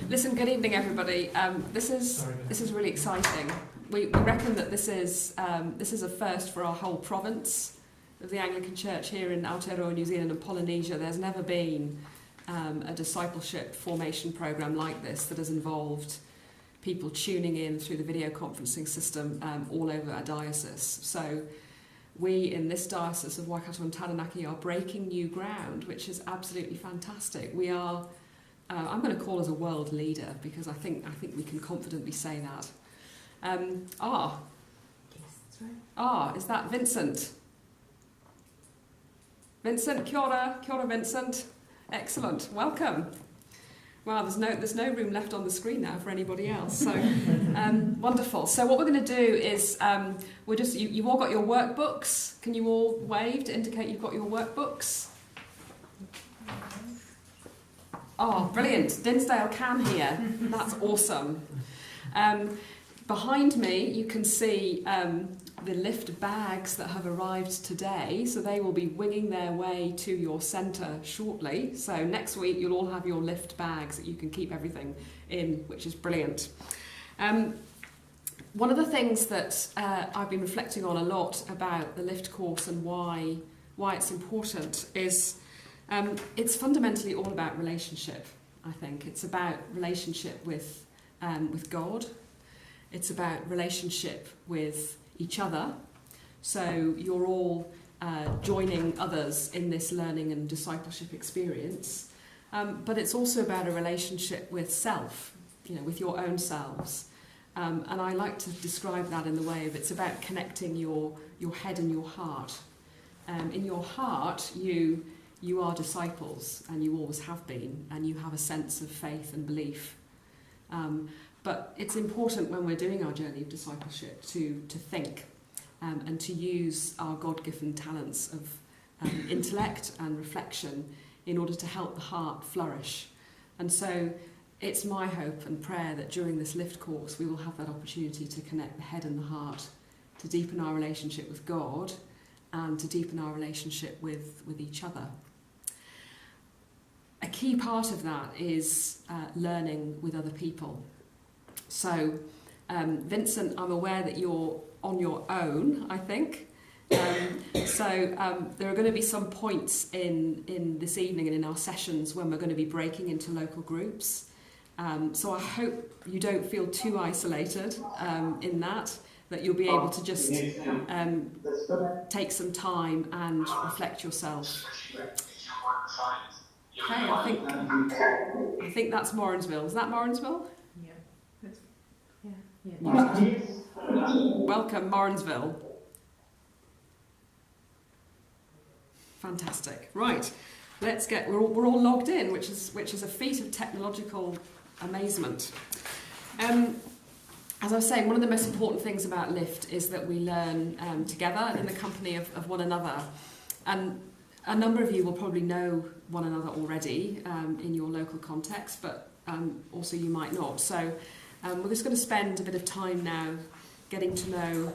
Listen, good evening, everybody. This is really exciting. We reckon that this is a first for our whole province of the Anglican Church here in Aotearoa, New Zealand and Polynesia. There's never been a discipleship formation program like this that has involved people tuning in through the video conferencing system all over our diocese. So we in this diocese of Waikato and Taranaki are breaking new ground, which is absolutely fantastic. We are, I'm going to call us a world leader because I think we can confidently say that. Is that Vincent? Vincent, kia ora Vincent. Excellent, welcome. Wow, there's no room left on the screen now for anybody else. So wonderful. So what we're going to do is you've all got your workbooks. Can you all wave to indicate you've got your workbooks? Oh, brilliant. Dinsdale can hear. That's awesome. Behind me, you can see the LiFT bags that have arrived today. So they will be winging their way to your centre shortly. So next week, you'll all have your LiFT bags that you can keep everything in, which is brilliant. One of the things that I've been reflecting on a lot about the LiFT course and why it's important is it's fundamentally all about relationship, I think. It's about relationship with God. It's about relationship with each other. So you're all joining others in this learning and discipleship experience. But it's also about a relationship with self, with your own selves. And I like to describe that in the way of it's about connecting your head and your heart. In your heart, you are disciples, and you always have been, and you have a sense of faith and belief. But it's important when we're doing our journey of discipleship to think and to use our God-given talents of intellect and reflection in order to help the heart flourish. And so it's my hope and prayer that during this LiFT course we will have that opportunity to connect the head and the heart, to deepen our relationship with God and to deepen our relationship with each other. A key part of that is learning with other people. So, Vincent, I'm aware that you're on your own, I think. So there are going to be some points in this evening and in our sessions when we're going to be breaking into local groups. So I hope you don't feel too isolated in that you'll be able to just take some time and reflect yourself. Okay, I think that's Morrinsville. Is that Morrinsville? Yeah. Welcome, Morrinsville. Fantastic. Right, let's get. We're all logged in, which is a feat of technological amazement. As I was saying, one of the most important things about LiFT is that we learn together in the company of one another, and a number of you will probably know one another already in your local context, but also you might not. So we're just going to spend a bit of time now getting to know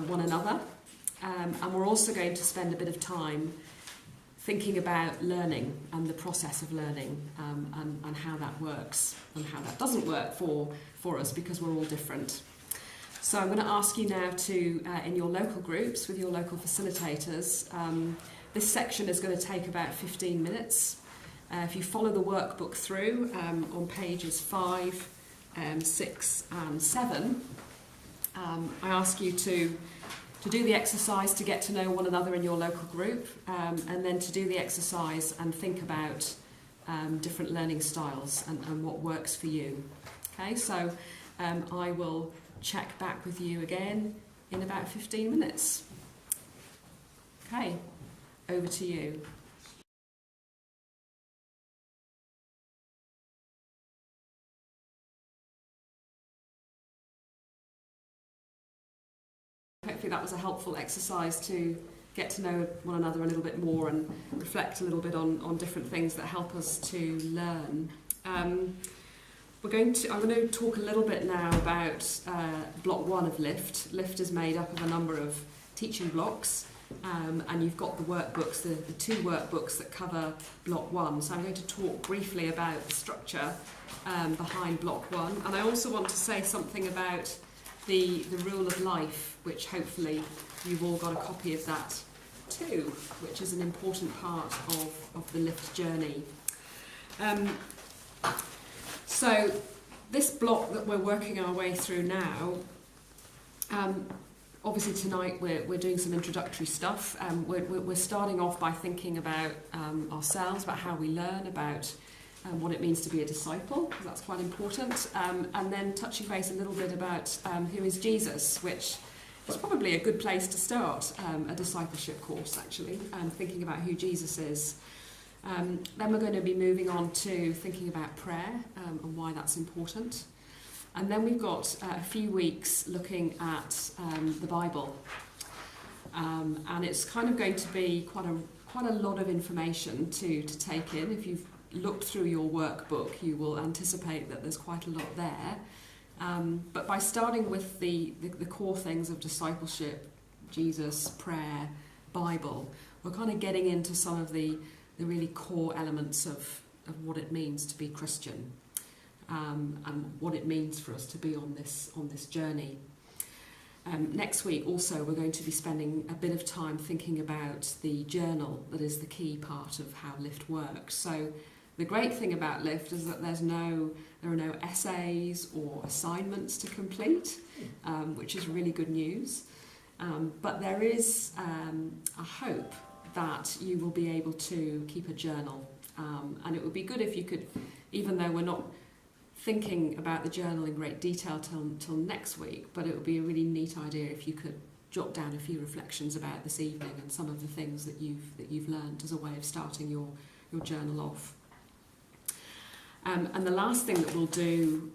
one another, and we're also going to spend a bit of time thinking about learning and the process of learning and how that works and how that doesn't work for us because we're all different. So I'm going to ask you now to, in your local groups with your local facilitators, this section is going to take about 15 minutes. If you follow the workbook through on pages 5, 6 and 7, I ask you to do the exercise to get to know one another in your local group, and then to do the exercise and think about different learning styles and what works for you. Okay, so I will check back with you again in about 15 minutes. Okay, over to you. Hopefully that was a helpful exercise to get to know one another a little bit more and reflect a little bit on different things that help us to learn. I'm going to talk a little bit now about block 1 of LiFT. LiFT is made up of a number of teaching blocks, and you've got the workbooks, the two workbooks that cover Block 1. So I'm going to talk briefly about the structure behind Block 1. And I also want to say something about the rule of life, which hopefully you've all got a copy of that too, which is an important part of the LiFT journey. So this block that we're working our way through now, obviously tonight we're doing some introductory stuff. We're starting off by thinking about ourselves, about how we learn, about what it means to be a disciple, because that's quite important, and then touching base a little bit about who is Jesus, which is probably a good place to start a discipleship course, actually, thinking about who Jesus is. Then we're going to be moving on to thinking about prayer and why that's important. And then we've got a few weeks looking at the Bible. And it's kind of going to be quite a lot of information to take in. If you've looked through your workbook, you will anticipate that there's quite a lot there. But by starting with the core things of discipleship, Jesus, prayer, Bible, we're kind of getting into some of the really core elements of what it means to be Christian, and what it means for us to be on this journey. Next week also we're going to be spending a bit of time thinking about the journal that is the key part of how LiFT works. So the great thing about LiFT is that there are no essays or assignments to complete, which is really good news. But there is a hope that you will be able to keep a journal. And it would be good if you could, even though we're not thinking about the journal in great detail till next week, but it would be a really neat idea if you could jot down a few reflections about this evening and some of the things that you've learned as a way of starting your journal off. And the last thing that we'll do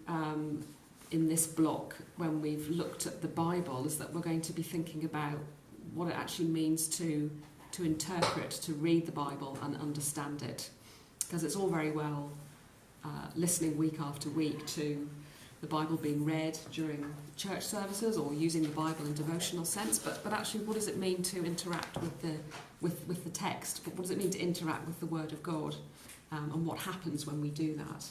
in this block, when we've looked at the Bible, is that we're going to be thinking about what it actually means to interpret, to read the Bible and understand it. Because it's all very well listening week after week to the Bible being read during church services or using the Bible in devotional sense, but actually what does it mean to interact with the text? What does it mean to interact with the Word of God? And what happens when we do that?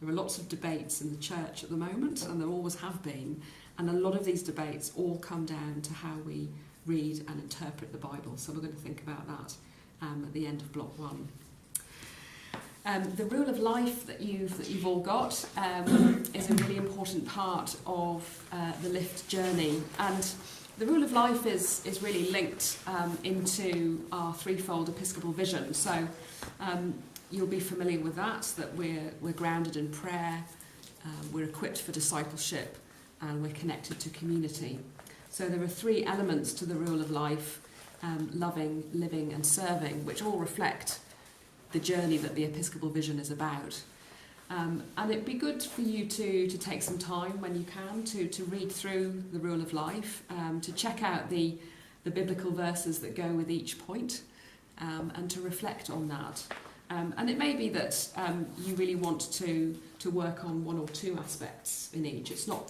There are lots of debates in the church at the moment, and there always have been, and a lot of these debates all come down to how we read and interpret the Bible. So we're going to think about that at the end of Block 1. The rule of life that you've all got is a really important part of the LiFT journey, and the rule of life is really linked into our threefold episcopal vision. So you'll be familiar with that we're grounded in prayer, we're equipped for discipleship, and we're connected to community. So there are three elements to the rule of life: loving, living, and serving, which all reflect the journey that the episcopal vision is about. And it'd be good for you to take some time when you can to read through the rule of life, to check out the biblical verses that go with each point, and to reflect on that. And it may be that you really want to work on one or two aspects in each. It's not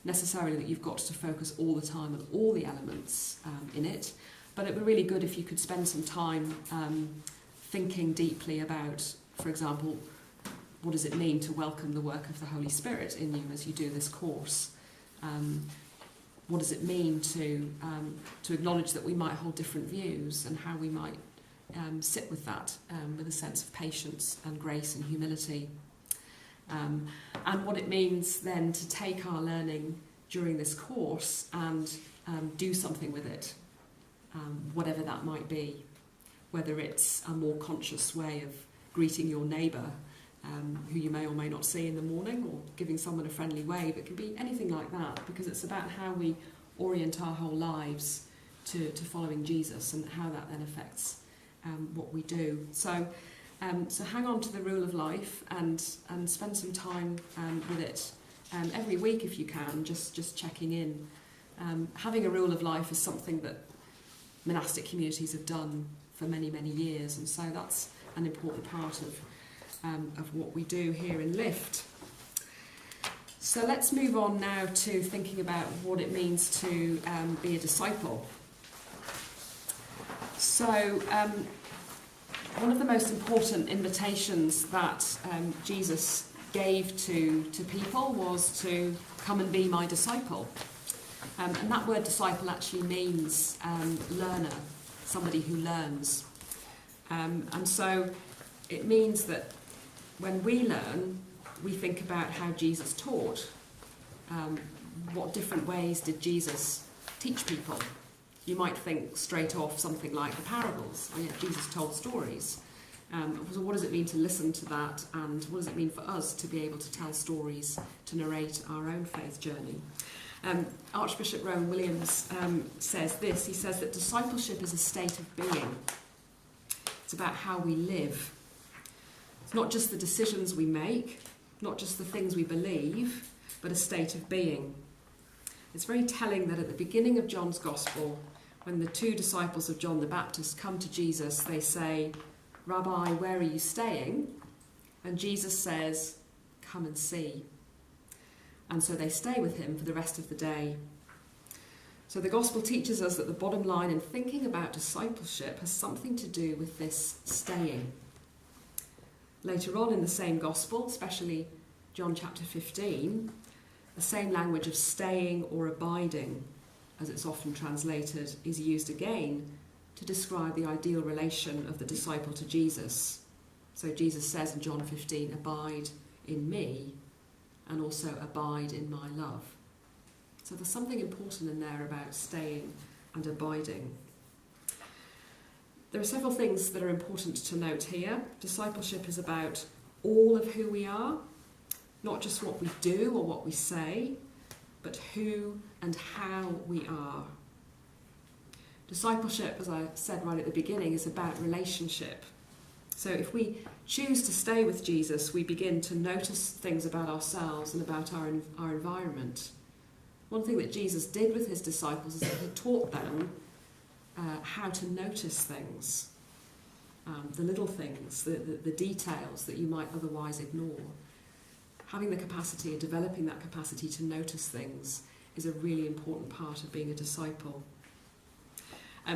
necessarily that you've got to focus all the time on all the elements in it, but it would be really good if you could spend some time thinking deeply about, for example, what does it mean to welcome the work of the Holy Spirit in you as you do this course? What does it mean to acknowledge that we might hold different views, and how we might sit with that with a sense of patience and grace and humility? And what it means then to take our learning during this course and do something with it, whatever that might be. Whether it's a more conscious way of greeting your neighbour, who you may or may not see in the morning, or giving someone a friendly wave. It can be anything like that, because it's about how we orient our whole lives to following Jesus, and how that then affects what we do. So hang on to the rule of life and spend some time with it every week if you can, just checking in. Having a rule of life is something that monastic communities have done for many, many years, and so that's an important part of what we do here in LiFT. So let's move on now to thinking about what it means to be a disciple. So, one of the most important invitations that Jesus gave to people was to come and be my disciple. And that word disciple actually means learner, somebody who learns. And so it means that when we learn, we think about how Jesus taught. What different ways did Jesus teach people? You might think straight off something like the parables. Oh, yeah, Jesus told stories. So what does it mean to listen to that, and what does it mean for us to be able to tell stories, to narrate our own faith journey? Archbishop Rowan Williams says this. He says that discipleship is a state of being. It's about how we live. It's not just the decisions we make, not just the things we believe, but a state of being. It's very telling that at the beginning of John's Gospel, when the two disciples of John the Baptist come to Jesus, they say, "Rabbi, where are you staying?" And Jesus says, "Come and see." And so they stay with him for the rest of the day. So the Gospel teaches us that the bottom line in thinking about discipleship has something to do with this staying. Later on in the same Gospel, especially John chapter 15, the same language of staying or abiding, as it's often translated, is used again to describe the ideal relation of the disciple to Jesus. So Jesus says in John 15, "Abide in me, and also abide in my love." So there's something important in there about staying and abiding. There are several things that are important to note here. Discipleship is about all of who we are, not just what we do or what we say, but who and how we are. Discipleship, as I said right at the beginning, is about relationship. So if we choose to stay with Jesus, we begin to notice things about ourselves and about our environment. One thing that Jesus did with his disciples is that he taught them how to notice things, the little things, the details that you might otherwise ignore. Having the capacity and developing that capacity to notice things is a really important part of being a disciple.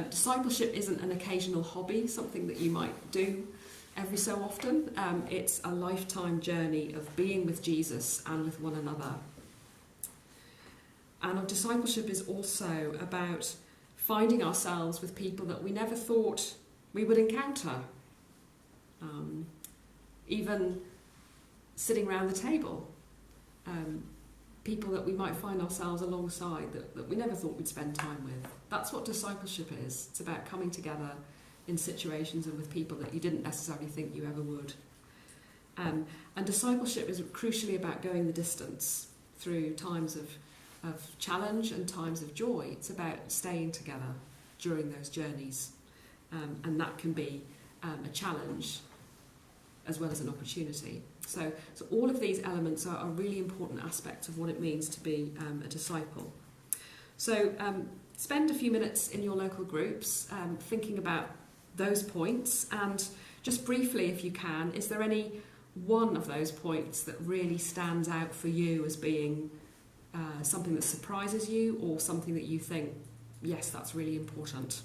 Discipleship isn't an occasional hobby, something that you might do every so often. It's a lifetime journey of being with Jesus and with one another. And discipleship is also about finding ourselves with people that we never thought we would encounter. Even sitting around the table, people that we might find ourselves alongside that we never thought we'd spend time with. That's what discipleship is. It's about coming together in situations and with people that you didn't necessarily think you ever would. And discipleship is crucially about going the distance through times of challenge and times of joy. It's about staying together during those journeys. And that can be a challenge as well as an opportunity. So all of these elements are really important aspects of what it means to be a disciple. So spend a few minutes in your local groups thinking about those points, and just briefly, if you can, is there any one of those points that really stands out for you as being something that surprises you, or something that you think, yes, that's really important?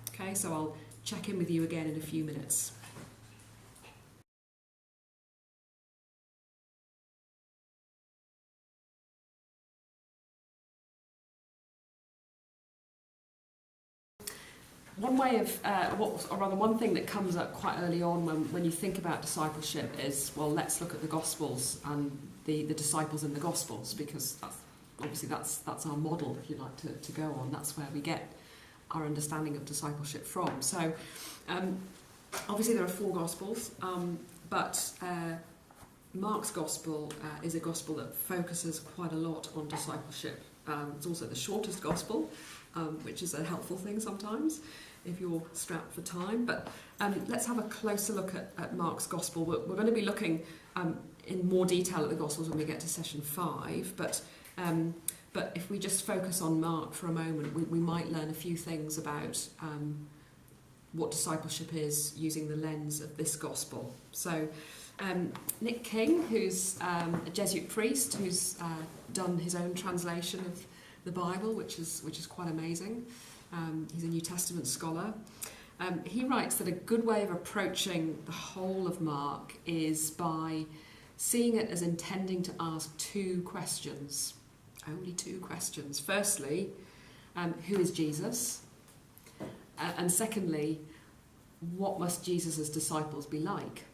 Okay, so I'll check in with you again in a few minutes. One way of, one thing that comes up quite early on when you think about discipleship is, well, let's look at the Gospels and the disciples in the Gospels, because that's our model, if you like, to go on. That's where we get our understanding of discipleship from. So, obviously there are 4 Gospels, but Mark's Gospel is a Gospel that focuses quite a lot on discipleship. It's also the shortest Gospel, which is a helpful thing sometimes if you're strapped for time. But let's have a closer look at Mark's Gospel. We're going to be looking in more detail at the Gospels when we get to session 5, but if we just focus on Mark for a moment, we might learn a few things about what discipleship is using the lens of this Gospel. So Nick King, who's a Jesuit priest who's done his own translation of the Bible, which is quite amazing. He's a New Testament scholar. He writes that a good way of approaching the whole of Mark is by seeing it as intending to ask two questions, only two questions. Firstly, who is Jesus? And secondly, what must Jesus' disciples be like?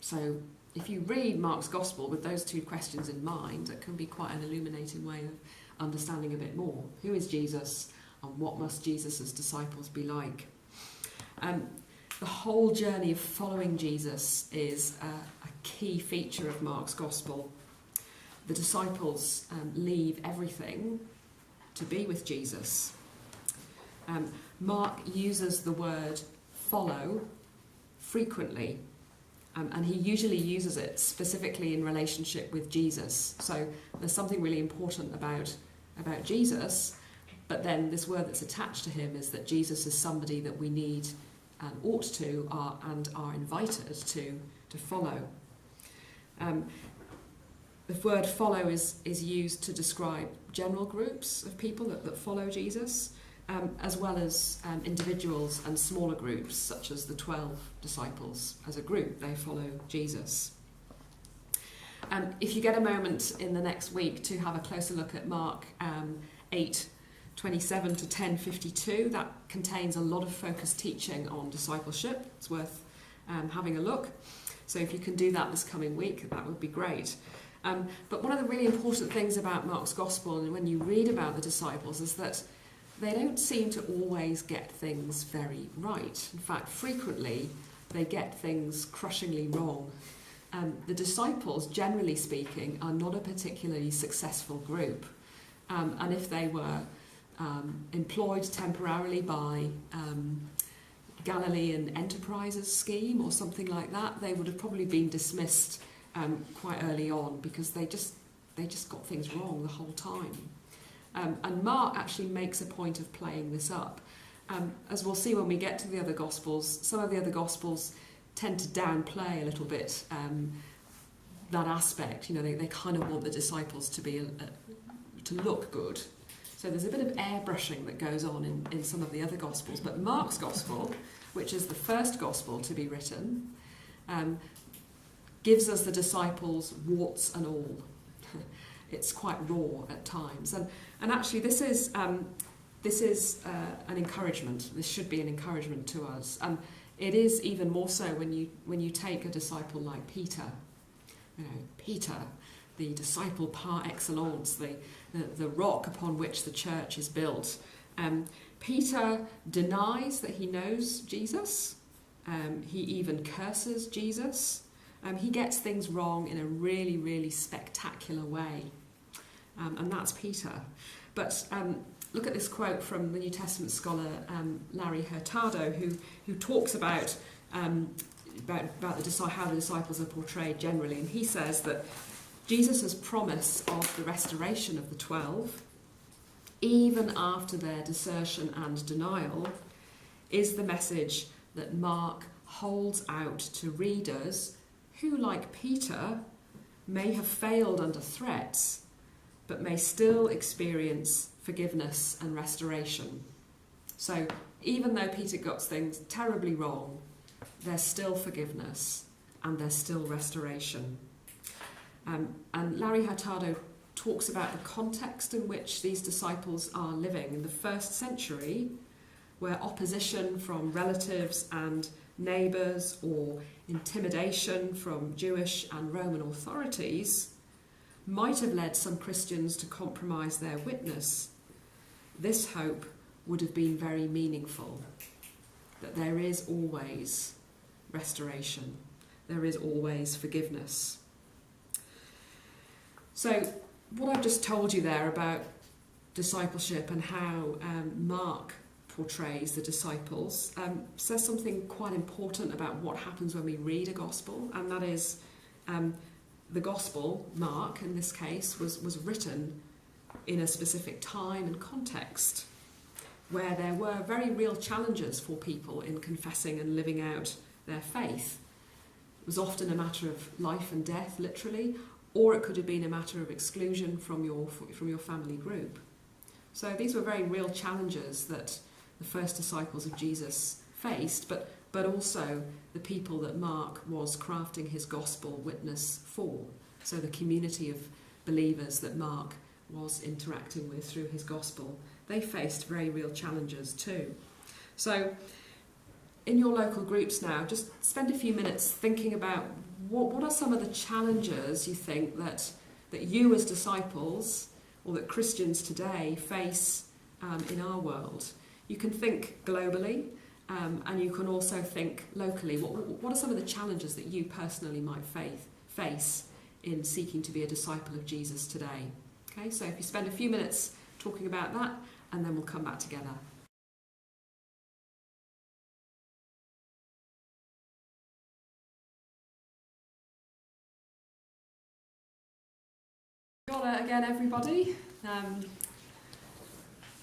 So if you read Mark's Gospel with those two questions in mind, it can be quite an illuminating way of understanding a bit more. Who is Jesus, and what must Jesus' disciples be like? The whole journey of following Jesus is a key feature of Mark's Gospel. The disciples leave everything to be with Jesus. Mark uses the word follow frequently, and he usually uses it specifically in relationship with Jesus. So there's something really important about Jesus, but then this word that's attached to him is that Jesus is somebody that we need and ought to and are invited to follow. The word follow is used to describe general groups of people that follow Jesus, as well as individuals and smaller groups, such as the 12 disciples. As a group, they follow Jesus. If you get a moment in the next week to have a closer look at Mark 8:27 to 10:52, that contains a lot of focused teaching on discipleship. It's worth having a look. So if you can do that this coming week, that would be great. But one of the really important things about Mark's Gospel, and when you read about the disciples, is that they don't seem to always get things very right. In fact, frequently they get things crushingly wrong. The disciples, generally speaking, are not a particularly successful group. And if they were employed temporarily by Galilean Enterprises scheme or something like that, they would have probably been dismissed quite early on, because they just got things wrong the whole time. And Mark actually makes a point of playing this up. As we'll see when we get to the other Gospels, some of the other Gospels tend to downplay a little bit that aspect. You know, they kind of want the disciples to be to look good. So there's a bit of airbrushing that goes on in some of the other Gospels. But Mark's Gospel, which is the first Gospel to be written, gives us the disciples warts and all. It's quite raw at times, and actually this is an encouragement. This should be an encouragement to us, and it is even more so when you take a disciple like Peter. You know, Peter, the disciple par excellence, the rock upon which the church is built. Peter denies that he knows Jesus. He even curses Jesus. He gets things wrong in a really, really spectacular way. And that's Peter. But look at this quote from the New Testament scholar Larry Hurtado, who talks about how the disciples are portrayed generally. And he says that Jesus' promise of the restoration of the 12, even after their desertion and denial, is the message that Mark holds out to readers who, like Peter, may have failed under threats, but may still experience forgiveness and restoration. So even though Peter got things terribly wrong, there's still forgiveness and there's still restoration. And Larry Hurtado talks about the context in which these disciples are living in the first century, where opposition from relatives and neighbours or intimidation from Jewish and Roman authorities might have led some Christians to compromise their witness. This hope would have been very meaningful, that there is always restoration, there is always forgiveness. So what I've just told you there about discipleship and how Mark portrays the disciples says something quite important about what happens when we read a gospel, and that is the gospel, Mark in this case, was written in a specific time and context where there were very real challenges for people in confessing and living out their faith. It was often a matter of life and death, literally, or it could have been a matter of exclusion from your family group. So these were very real challenges that the first disciples of Jesus faced, but also the people that Mark was crafting his gospel witness for. So the community of believers that Mark was interacting with through his gospel, they faced very real challenges too. So in your local groups now, just spend a few minutes thinking about what are some of the challenges you think that you as disciples or that Christians today face in our world. You can think globally, and you can also think locally. What are some of the challenges that you personally might face in seeking to be a disciple of Jesus today? Okay, so if you spend a few minutes talking about that, and then we'll come back together. Again, everybody.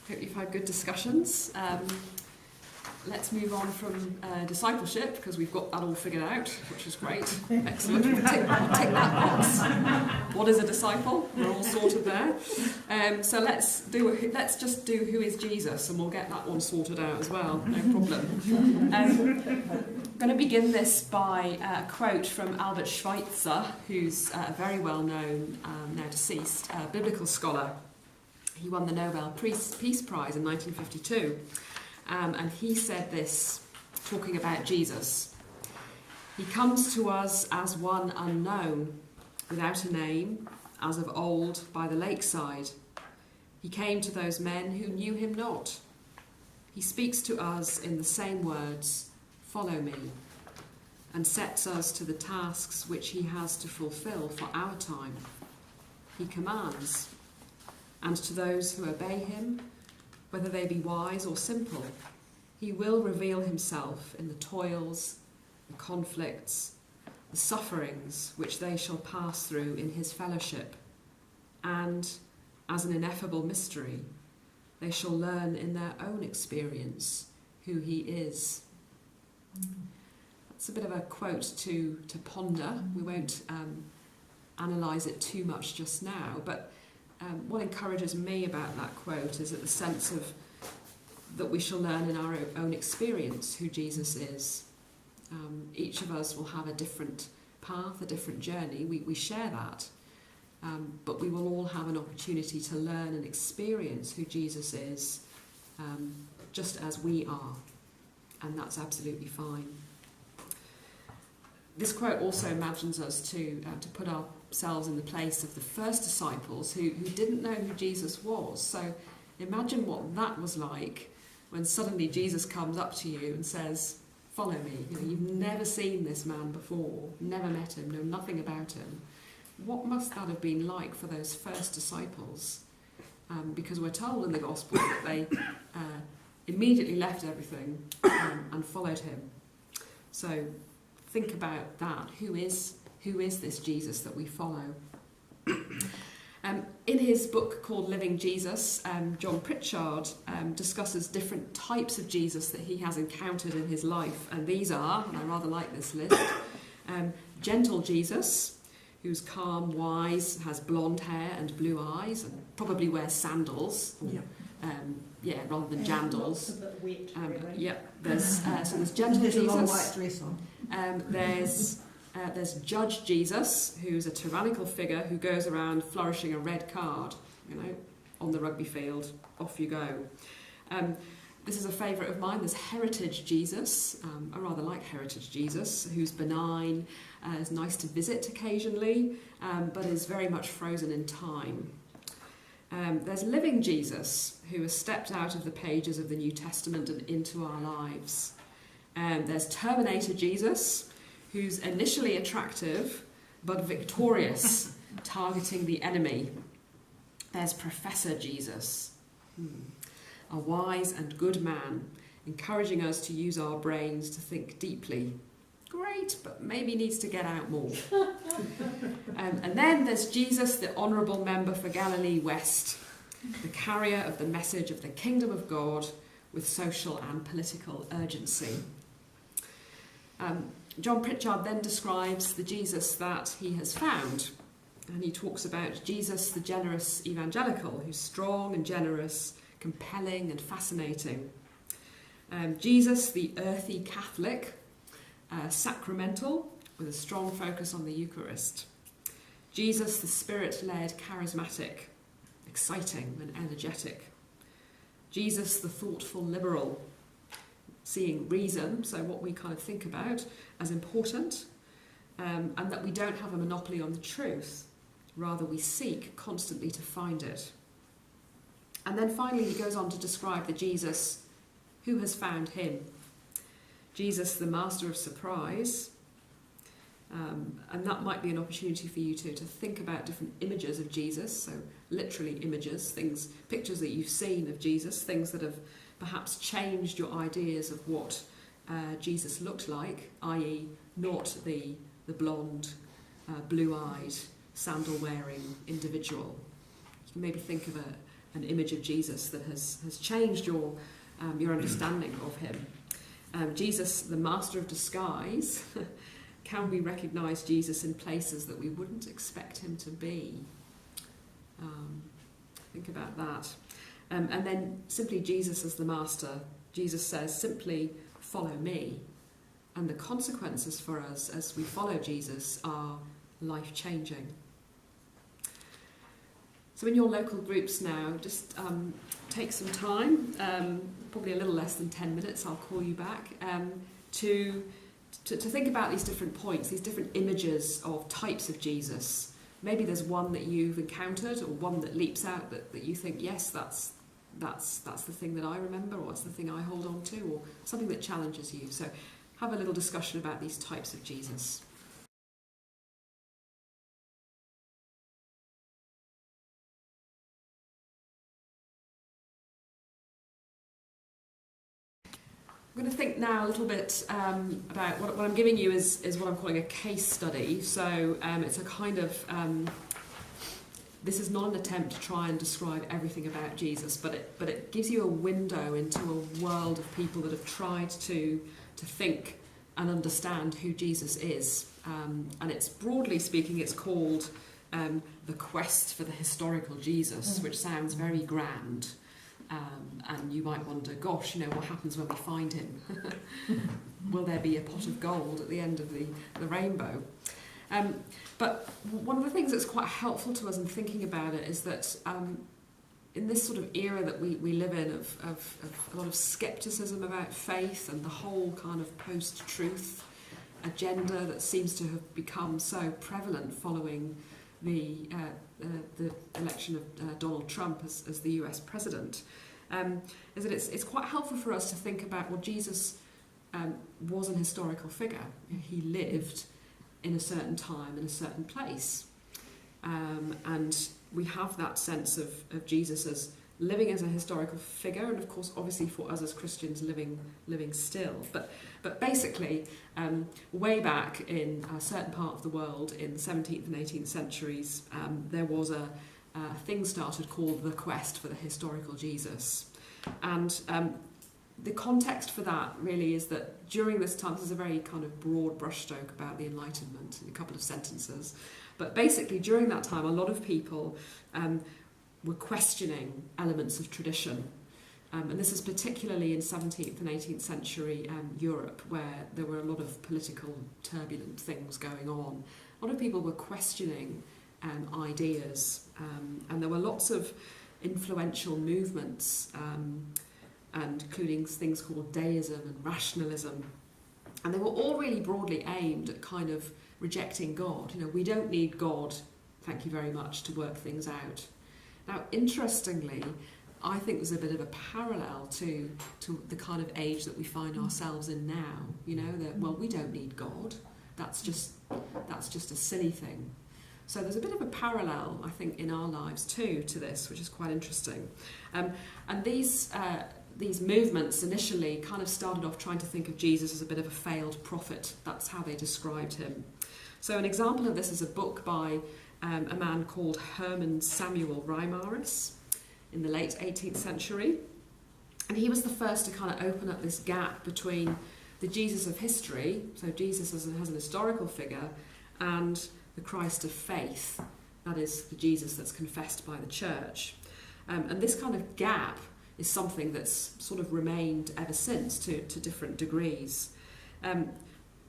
Hope you've had good discussions. Let's move on from discipleship, because we've got that all figured out, which is great. Excellent. We'll tick that box. What is a disciple? We're all sorted there. So let's just do who is Jesus, and we'll get that one sorted out as well. No problem. I'm going to begin this by a quote from Albert Schweitzer, who's a very well-known, now deceased, biblical scholar. He won the Nobel Peace Prize in 1952. And he said this, talking about Jesus. He comes to us as one unknown, without a name, as of old by the lakeside. He came to those men who knew him not. He speaks to us in the same words, "Follow me," and sets us to the tasks which he has to fulfill for our time. He commands, and to those who obey him, whether they be wise or simple, he will reveal himself in the toils, the conflicts, the sufferings which they shall pass through in his fellowship, and, as an ineffable mystery, they shall learn in their own experience who he is. That's a bit of a quote to ponder. We won't analyse it too much just now, but what encourages me about that quote is that the sense of that we shall learn in our own experience who Jesus is. Each of us will have a different path, a different journey. We share that, but we will all have an opportunity to learn and experience who Jesus is, just as we are, and that's absolutely fine. This quote also imagines us to put ourselves in the place of the first disciples who didn't know who Jesus was. So imagine what that was like when suddenly Jesus comes up to you and says, "Follow me." You've never seen this man before, never met him, know nothing about him. What must that have been like for those first disciples? Because we're told in the Gospel that they immediately left everything and followed him. So think about that. Who is this Jesus that we follow? In his book called Living Jesus, John Pritchard discusses different types of Jesus that he has encountered in his life. And these are, and I rather like this list, gentle Jesus, who's calm, wise, has blonde hair and blue eyes, and probably wears sandals. Rather than jandals. There's gentle Jesus. A long white dress on. There's Judge Jesus, who's a tyrannical figure who goes around flourishing a red card, on the rugby field. Off you go. This is a favourite of mine. There's Heritage Jesus. I rather like Heritage Jesus, who's benign, is nice to visit occasionally, but is very much frozen in time. There's Living Jesus, who has stepped out of the pages of the New Testament and into our lives. There's Terminator Jesus, who's initially attractive but victorious, targeting the enemy. There's Professor Jesus, a wise and good man, encouraging us to use our brains to think deeply. Great, but maybe needs to get out more. And then there's Jesus, the honourable member for Galilee West, the carrier of the message of the kingdom of God with social and political urgency. John Pritchard then describes the Jesus that he has found, and he talks about Jesus, the generous evangelical, who's strong and generous, compelling and fascinating. Jesus, the earthy Catholic, sacramental, with a strong focus on the Eucharist. Jesus, the spirit-led charismatic, exciting and energetic. Jesus, the thoughtful liberal, seeing reason, so what we kind of think about, as important, and that we don't have a monopoly on the truth. Rather, we seek constantly to find it. And then finally, he goes on to describe the Jesus who has found him. Jesus, the master of surprise. And that might be an opportunity for you to think about different images of Jesus, so literally images, things, pictures that you've seen of Jesus, things that have perhaps changed your ideas of what Jesus looked like, i.e. not the blonde, blue-eyed, sandal-wearing individual. You can maybe think of an image of Jesus that has changed your understanding of him. Jesus, the master of disguise. Can we recognise Jesus in places that we wouldn't expect him to be? Think about that. And then simply Jesus as the master. Jesus says, simply follow me. And the consequences for us as we follow Jesus are life-changing. So in your local groups now, just take some time, probably a little less than 10 minutes, I'll call you back, to think about these different points, these different images of types of Jesus. Maybe there's one that you've encountered or one that leaps out that you think, yes, that's the thing that I remember, or it's the thing I hold on to, or something that challenges you. So have a little discussion about these types of Jesus. I'm going to think now a little bit about what I'm giving you is what I'm calling a case study. So it's a kind of, this is not an attempt to try and describe everything about Jesus, but it gives you a window into a world of people that have tried to think and understand who Jesus is. And it's, broadly speaking, it's called The Quest for the Historical Jesus, which sounds very grand. And you might wonder, gosh, what happens when we find him? Will there be a pot of gold at the end of the rainbow? But one of the things that's quite helpful to us in thinking about it is that in this sort of era that we live in of a lot of scepticism about faith and the whole kind of post-truth agenda that seems to have become so prevalent following the election of Donald Trump as the US president, is that it's quite helpful for us to think about, well, Jesus was an historical figure. He lived in a certain time, in a certain place. And we have that sense of Jesus as living as a historical figure, and of course, obviously for us as Christians, living still. But basically, way back in a certain part of the world, in the 17th and 18th centuries, there was a thing started called the quest for the historical Jesus. And the context for that really is that during this time, this is a very kind of broad brushstroke about the Enlightenment in a couple of sentences, but basically during that time, a lot of people were questioning elements of tradition. And this is particularly in 17th and 18th century Europe, where there were a lot of political turbulent things going on. A lot of people were questioning ideas, and there were lots of influential movements, and including things called deism and rationalism. And they were all really broadly aimed at kind of rejecting God. We don't need God, thank you very much, to work things out. Now, interestingly, I think there's a bit of a parallel to the kind of age that we find ourselves in now. That, well, we don't need God. That's just a silly thing. So there's a bit of a parallel, I think, in our lives too to this, which is quite interesting. And these movements initially kind of started off trying to think of Jesus as a bit of a failed prophet. That's how they described him. So an example of this is a book by a man called Herman Samuel Reimarus in the late 18th century. And he was the first to kind of open up this gap between the Jesus of history, so Jesus as an historical figure, and the Christ of faith, that is the Jesus that's confessed by the church. And this kind of gap is something that's sort of remained ever since to different degrees.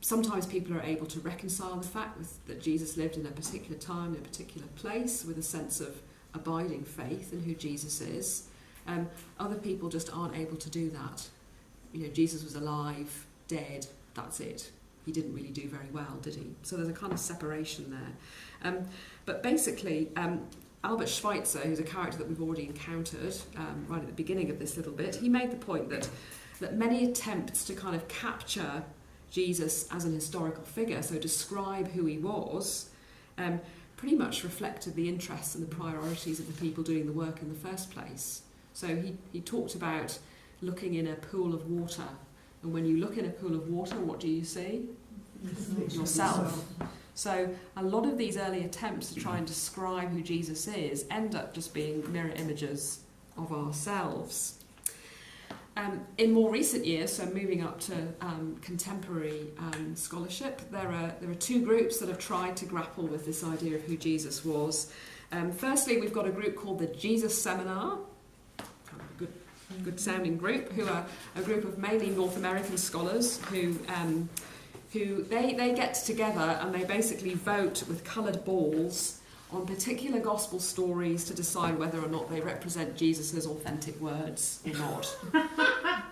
Sometimes people are able to reconcile the fact that Jesus lived in a particular time, in a particular place, with a sense of abiding faith in who Jesus is. Other people just aren't able to do that. You know, Jesus was alive, dead, that's it. He didn't really do very well, did he? So there's a kind of separation there. But basically, Albert Schweitzer, who's a character that we've already encountered right at the beginning of this little bit, he made the point that many attempts to kind of capture Jesus as an historical figure, so describe who he was, pretty much reflected the interests and the priorities of the people doing the work in the first place. So he talked about looking in a pool of water, and when you look in a pool of water, what do you see? Yourself. So a lot of these early attempts to try and describe who Jesus is end up just being mirror images of ourselves. In more recent years, so moving up to contemporary scholarship, there are two groups that have tried to grapple with this idea of who Jesus was. Firstly, we've got a group called the Jesus Seminar, good sounding group, who are a group of mainly North American scholars who they get together and they basically vote with coloured balls on particular gospel stories to decide whether or not they represent Jesus' authentic words or not.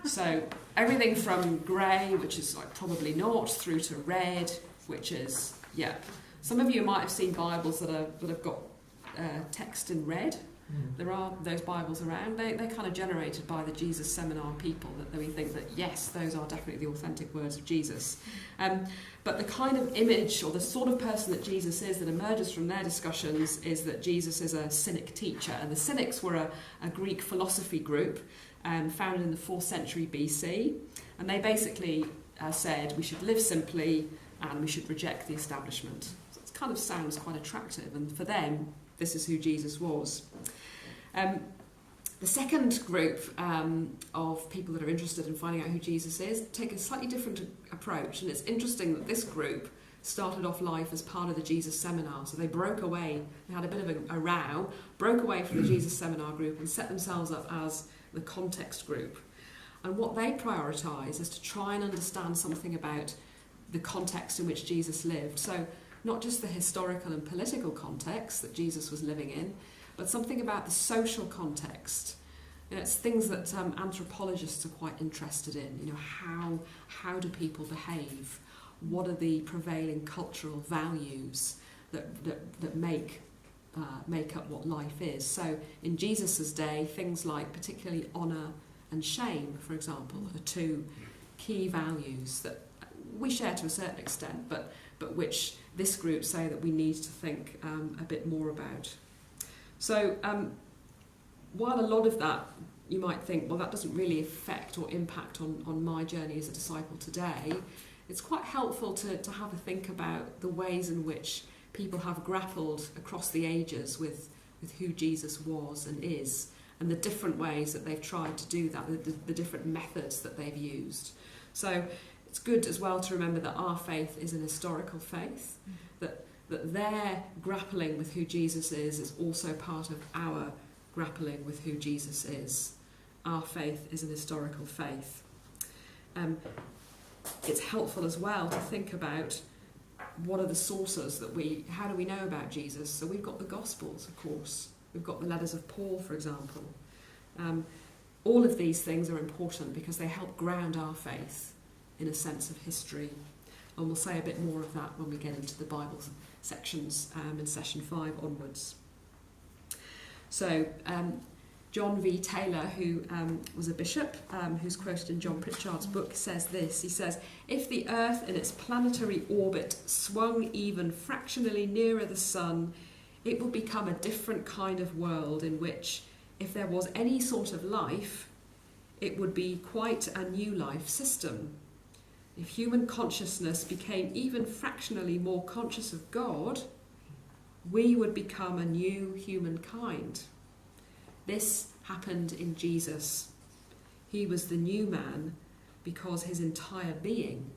So everything from grey, which is like probably not, through to red, which is, yeah. Some of you might have seen Bibles that have got text in red. There are those Bibles around. They're kind of generated by the Jesus Seminar people that we think that, yes, those are definitely the authentic words of Jesus. But the kind of image or the sort of person that Jesus is that emerges from their discussions is that Jesus is a Cynic teacher. And the Cynics were a Greek philosophy group founded in the 4th century BC. And they basically said we should live simply and we should reject the establishment. So it kind of sounds quite attractive. And for them, this is who Jesus was. The second group of people that are interested in finding out who Jesus is take a slightly different approach, and it's interesting that this group started off life as part of the Jesus Seminar. So they broke away, they had a bit of a row, broke away from the Jesus Seminar group and set themselves up as the context group. And what they prioritise is to try and understand something about the context in which Jesus lived. So not just the historical and political context that Jesus was living in, but something about the social context. You know, it's things that anthropologists are quite interested in. You know, how do people behave? What are the prevailing cultural values that make up what life is? So in Jesus' day, things like particularly honour and shame, for example, are two key values that we share to a certain extent, but which this group say that we need to think a bit more about. So while a lot of that you might think, well, that doesn't really affect or impact on my journey as a disciple today, it's quite helpful to have a think about the ways in which people have grappled across the ages with who Jesus was and is, and the different ways that they've tried to do that, the different methods that they've used. So it's good as well to remember that our faith is an historical faith, that their grappling with who Jesus is also part of our grappling with who Jesus is. Our faith is an historical faith. It's helpful as well to think about what are the sources how do we know about Jesus? So we've got the Gospels, of course. We've got the letters of Paul, for example. All of these things are important because they help ground our faith in a sense of history. And we'll say a bit more of that when we get into the Bible sections in session 5 onwards. So John V. Taylor, who was a bishop, who's quoted in John Pritchard's book, says this. He says, "If the Earth in its planetary orbit swung even fractionally nearer the sun, it would become a different kind of world in which, if there was any sort of life, it would be quite a new life system. If human consciousness became even fractionally more conscious of God, we would become a new humankind. This happened in Jesus. He was the new man because his entire being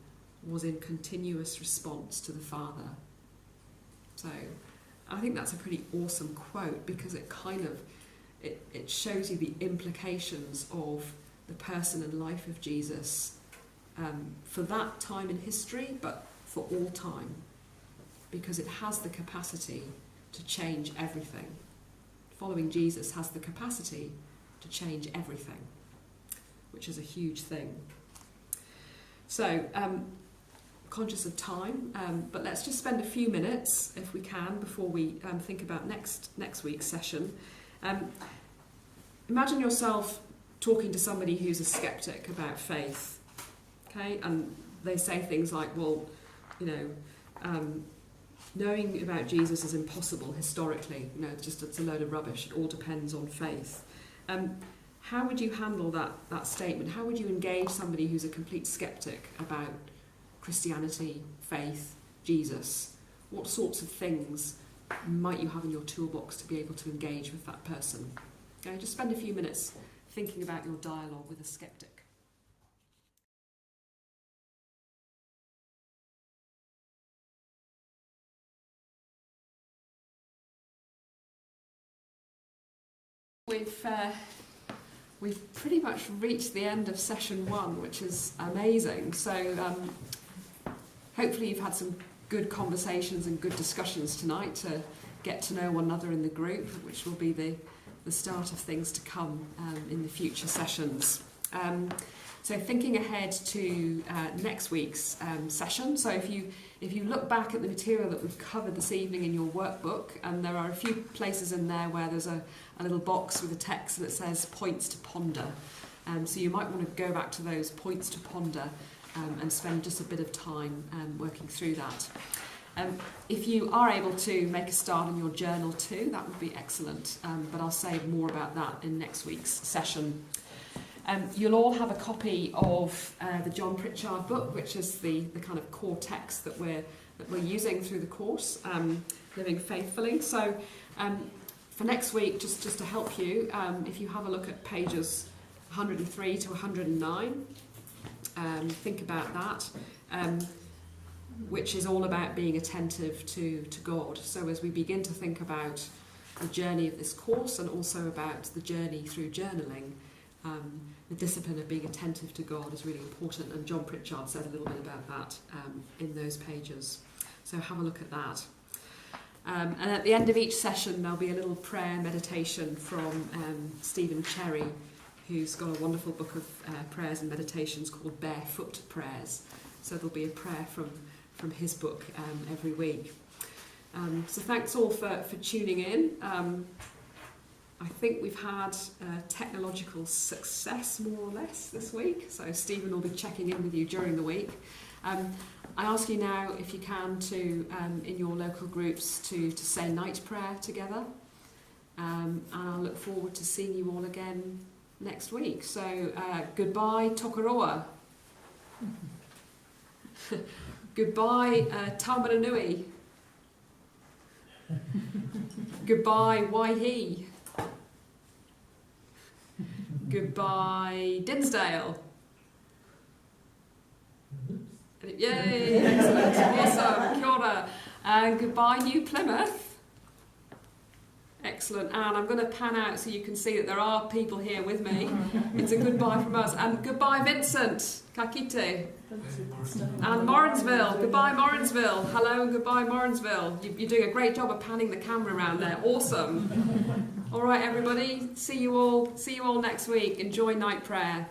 was in continuous response to the Father." So I think that's a pretty awesome quote because it kind of it shows you the implications of the person and life of Jesus for that time in history, but for all time, because it has the capacity to change everything. Following Jesus has the capacity to change everything, which is a huge thing. So, conscious of time, but let's just spend a few minutes, if we can, before we think about next week's session. Imagine yourself talking to somebody who's a skeptic about faith, okay? And they say things like, well, you know, knowing about Jesus is impossible historically. You know, it's a load of rubbish. It all depends on faith. How would you handle that statement? How would you engage somebody who's a complete skeptic about Christianity, faith, Jesus? What sorts of things might you have in your toolbox to be able to engage with that person? Okay, just spend a few minutes thinking about your dialogue with a skeptic. We've pretty much reached the end of session 1, which is amazing. So hopefully you've had some good conversations and good discussions tonight to get to know one another in the group, which will be the start of things to come in the future sessions. So thinking ahead to next week's session, so if you look back at the material that we've covered this evening in your workbook, and there are a few places in there where there's a little box with a text that says points to ponder. So you might want to go back to those points to ponder and spend just a bit of time working through that. If you are able to make a start in your journal too, that would be excellent, but I'll say more about that in next week's session. You'll all have a copy of the John Pritchard book, which is the kind of core text that we're using through the course, Living Faithfully. So for next week, just to help you, if you have a look at pages 103 to 109, think about that, which is all about being attentive to God. So as we begin to think about the journey of this course and also about the journey through journaling, the discipline of being attentive to God is really important, and John Pritchard said a little bit about that in those pages. So have a look at that. And at the end of each session there'll be a little prayer meditation from Stephen Cherry, who's got a wonderful book of prayers and meditations called Barefoot Prayers. So there'll be a prayer from his book every week. So thanks all for tuning in. I think we've had technological success, more or less, this week. So Stephen will be checking in with you during the week. I ask you now, if you can, to in your local groups to say night prayer together. And I'll look forward to seeing you all again next week. So goodbye, Tokoroa. Goodbye, Taumaranui. Goodbye, Waihi. Goodbye, Dinsdale. Yay, excellent, awesome, kia ora. And goodbye, New Plymouth. Excellent, and I'm going to pan out so you can see that there are people here with me. It's a goodbye from us. And goodbye, Vincent. Ka kite. And Morrinsville. Goodbye, Morrinsville. Hello and goodbye, Morrinsville. You're doing a great job of panning the camera around there. Awesome. All right, everybody. See you all next week. Enjoy night prayer.